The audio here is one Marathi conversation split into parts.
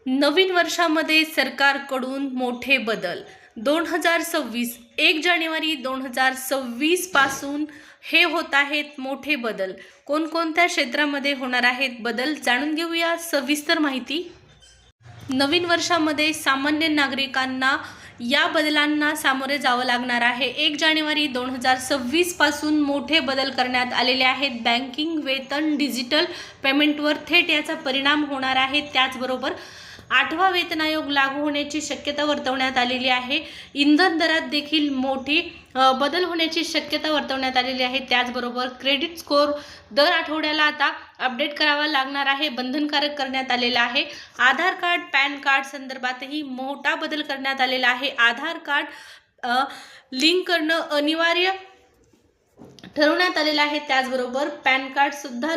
नवीन वर्षामध्ये सरकारकडून मोठे बदल. 2026 1 जानेवारी 2026 पासून हे होत आहेत मोठे बदल. कोणकोणत्या क्षेत्रामध्ये होणार आहेत बदल जाणून घेऊया सविस्तर माहिती. नवीन वर्षामध्ये सामान्य नागरिकांना या बदलांना सामोरे जावं लागणार आहे. 1 जानेवारी 2026 पासून मोठे बदल करण्यात आलेले आहेत. बँकिंग, वेतन, डिजिटल पेमेंटवर थेट याचा परिणाम होणार आहे. त्याचबरोबर 8वा वेतन आयोग लागू होण्याची शक्यता वर्तवण्यात आलेली आहे. इंधन दरात देखील मोठी बदल होण्याची शक्यता वर्तवण्यात आलेली आहे. त्याचबरोबर क्रेडिट स्कोअर दर आठवड्याला आता अपडेट करावा लागणार आहे, बंधनकारक करण्यात आलेला आहे. आधार कार्ड, पॅन कार्ड संदर्भातही मोठा बदल करण्यात आलेला आहे. आधार कार्ड लिंक करणं अनिवार्य ठरवण्यात आलेलं आहे. त्याचबरोबर पॅन कार्ड सुद्धा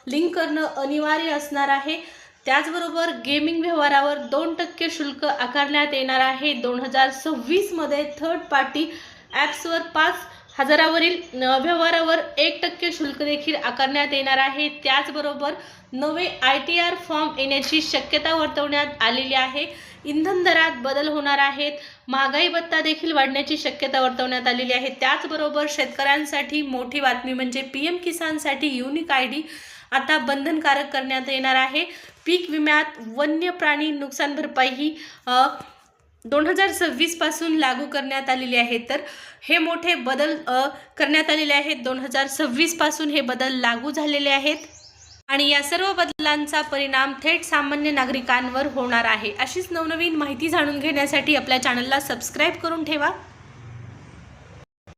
लिंक करणं अनिवार्य असणार आहे. त्याचबरोबर गेमिंग व्यवहारावर 2% शुल्क आकारण्यात येणार आहे. 2026 मध्ये थर्ड पार्टी ॲप्सवर 5,000वरील व्यवहारावर 1% शुल्क देखील आकारण्यात येणार आहे. त्याचबरोबर नवे ITR फॉर्म येण्याची शक्यता वर्तवण्यात आलेली आहे. इंधन दरात बदल होणार आहेत. महागाई भत्ता देखील वाढण्याची शक्यता वर्तवण्यात आलेली आहे. त्याचबरोबर शेतकऱ्यांसाठी मोठी बातमी म्हणजे PM किसानसाठी युनिक ID आता बंधनकारक करण्यात येणार आहे. पीक विम्यात वन्य प्राणी नुकसान भरपाई ही 2026 पासून लागू करण्यात आलेली आहे. तर हे मोठे बदल करण्यात आलेले आहेत. 2026 पासून हे बदल लागू झालेले आहेत आणि या सर्व बदलांचा परिणाम थेट सामान्य नागरिकांवर होणार आहे. अशीच नवनवीन माहिती जाणून घेण्यासाठी आपल्या चॅनलला सबस्क्राईब करून ठेवा.